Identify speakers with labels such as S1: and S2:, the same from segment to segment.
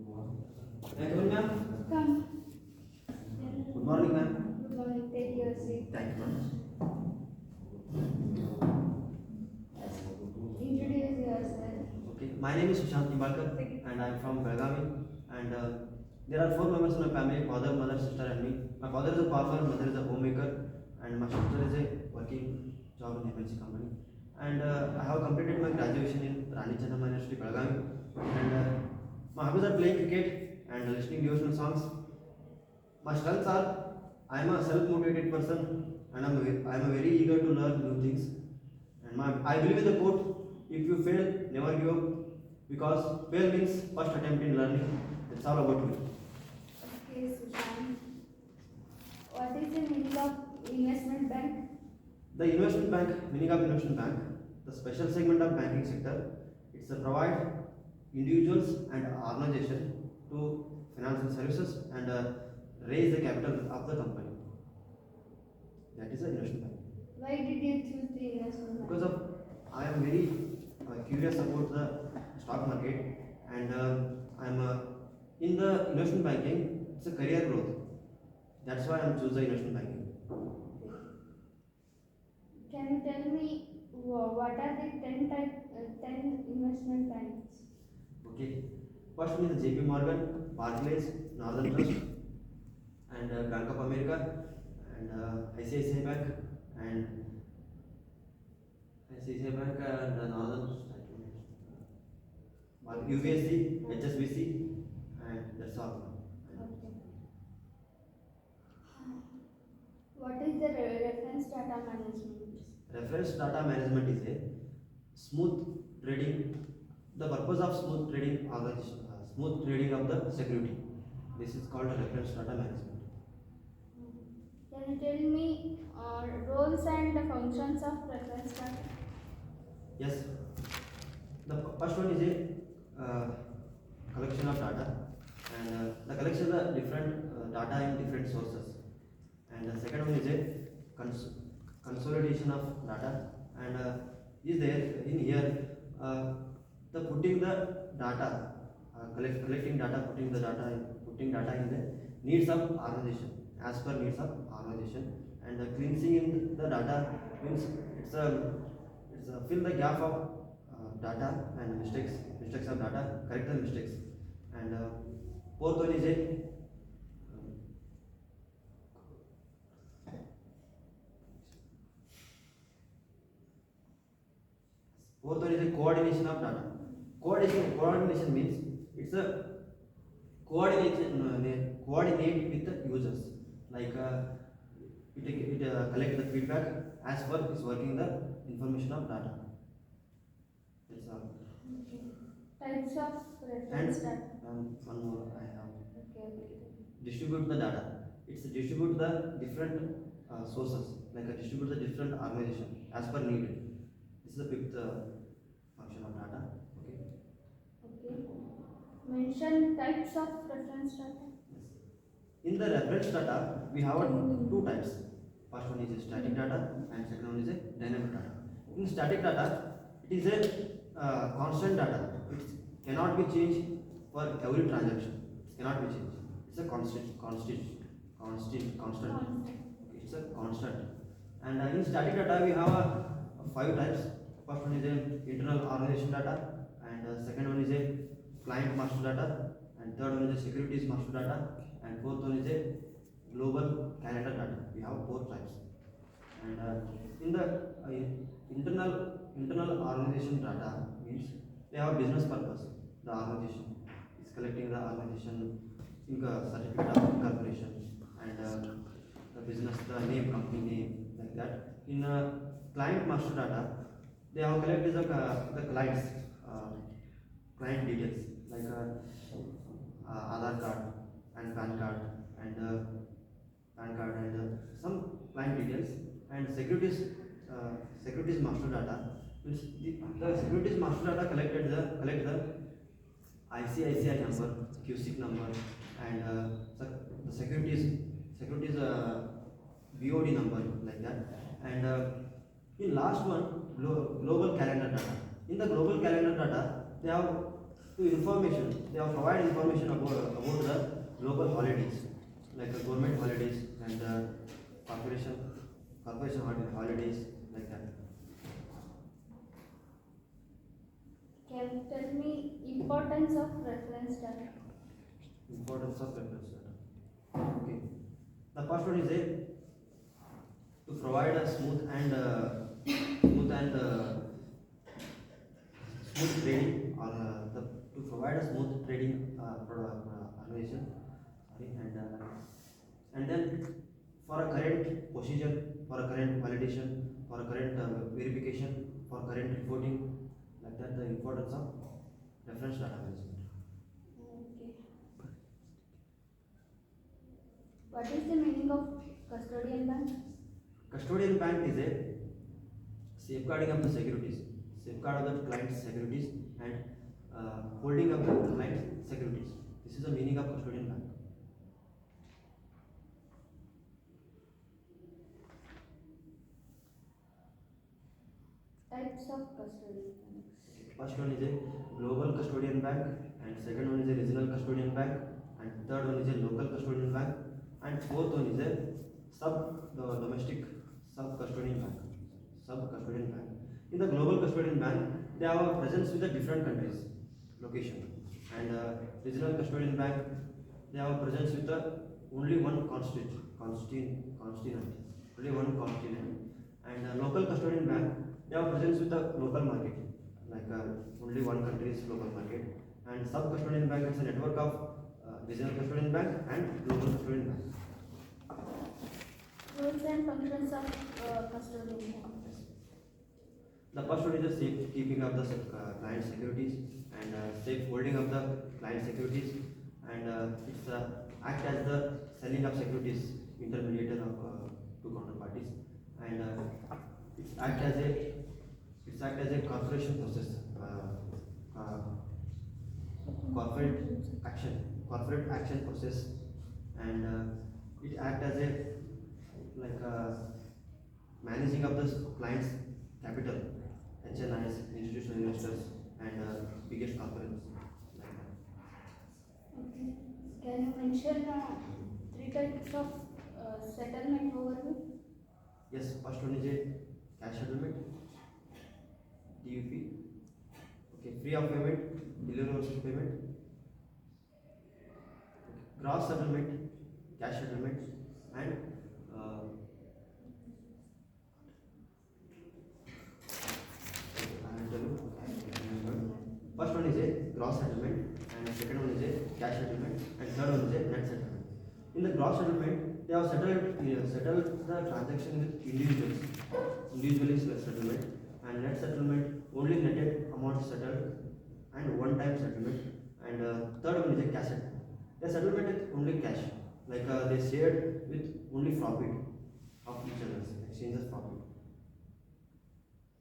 S1: Thank you, ma'am.
S2: Come.
S1: Good morning, ma'am.
S2: Good morning. Take your seat.
S1: Thank you, ma'am.
S2: Introduce yourself.
S1: Okay, my name is Sushant Nimbalkar and I am from Belgavi. And there are four members in my family: father, mother, sister, and me. My father is a farmer, mother is a homemaker, and my sister is a working job in MNC company. And I have completed my graduation in Rani Channamma University, Belgavi. And my hobbies are playing cricket and listening devotional songs. My strengths are I am a self-motivated person and I am very eager to learn new things. And I believe in the quote: if you fail, never give up, because fail means first attempt in learning. It's all about me.
S2: Okay, Sushant. What is the meaning of investment bank?
S1: The investment bank, meaning of investment bank, the special segment of banking sector, it's a provide individuals and organization to financial services and raise the capital of the company. That is the investment bank.
S2: Why did you choose the investment bank?
S1: Because of I am very curious about the stock market and I am in the investment banking. It's a career growth. That's why I am choosing investment banking.
S2: Can you tell me what are the 10 investment banks?
S1: Okay. First one is JP Morgan, Barclays, Northern Trust, and Bank of America, and ICICI Bank, and ICICI Bank and Northern Trust. UBSC, HSBC, and that's all.
S2: Okay. What is the reference data management?
S1: Reference data management is a smooth trading. The purpose of smooth trading organization, smooth trading of the security. This is called reference data management.
S2: Can you tell me roles and the functions of reference data?
S1: Yes. The first one is a collection of data, and the collection of different data in different sources. And the second one is a consolidation of data, and is there in here the putting the data, collecting data, putting data in the needs of organization as per needs of organization, and cleansing in the data means it's fill the gap of data and mistakes of data, correct the mistakes, and fourth one is a fourth one is a coordination of data. Coordination means it's a coordinate with the users, like it collect the feedback as per is working the information of data. That's all.
S2: Okay. Types of reference data.
S1: One more I have.
S2: Okay.
S1: Distribute the data. It's distribute the different sources, like distribute the different organization as per need. This is the fifth function of data. Okay.
S2: Okay. Mention types of reference data.
S1: Yes. In the reference data, we have two types. First one is static data, and second one is a dynamic data. In static data, it is a constant data. It cannot be changed for every transaction. It cannot be changed. It's a constant. Okay, it's a constant. And in static data, we have five types. First one is a internal organization data, and second one is a client master data, and third one is a securities master data, and fourth one is a global calendar data. We have four types. And in the internal organization data means they have business purpose. The organization is collecting the organization certificate of incorporation and the business, the name, company name, like that. In client master data, they have collected the clients client details, like Aadhaar card and PAN card and some client details, and securities master data means the securities master data collect the ICICI number, QSIC number, and the securities BOD number, like that. And in last one, global calendar data. In the global calendar data, they have To information, they have provide information about the local holidays, like the government holidays and the corporation holidays, like that.
S2: Can you tell me importance of reference data?
S1: Importance of reference data. Okay. The first one is to provide a smooth and smooth trading, or to provide a smooth trading organization. Sorry, and then for a current procedure, for a current validation, for a current verification, for current reporting, like that, the importance of reference data management.
S2: Okay. What is the meaning of custodian bank?
S1: Custodian bank is a safeguarding of the securities, safeguard of the client's securities, and holding of the client's securities. This is the meaning of custodian bank.
S2: Types of custodian banks.
S1: First one is a global custodian bank, and second one is a regional custodian bank, and third one is a local custodian bank, and fourth one is a domestic sub custodian bank. In the global custodian bank, they have a presence with the different countries location, and regional custodian bank, they have a presence with the only one continent, only one continent, and local custodian bank, they have presence with the local market, like only one country's local market, and sub custodian bank is a network of regional custodian bank and local custodian bank.
S2: Rules and functions of custodian bank.
S1: The first one is the safe keeping of the client securities, and safe holding of the client securities, and it's act as the selling of securities intermediator of two counterparties, and it's act as a corporation process, corporate action process, and it act as a like managing of the client's capital, HNIs, institutional investors, and biggest corporates, like that.
S2: Okay. Can you mention 3 types of settlement overview?
S1: Yes, first one is a cash settlement, DUP. Okay, free of payment, delivery versus payment. Okay. Gross settlement, cash settlement, and I will tell you. First one is a gross settlement, and second one is a cash settlement, and third one is a net settlement. In the gross settlement, they have settled the transaction with individually settlement, and net settlement only netted amount settled, and one-time settlement, and third one is a cash settlement. The settlement is only cash, like they shared with only profit of each other, exchanges profit.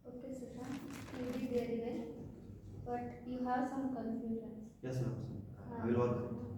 S2: Okay, Sushant, you did very well, but you have some confusions.
S1: Yes, ma'am. I will work on it.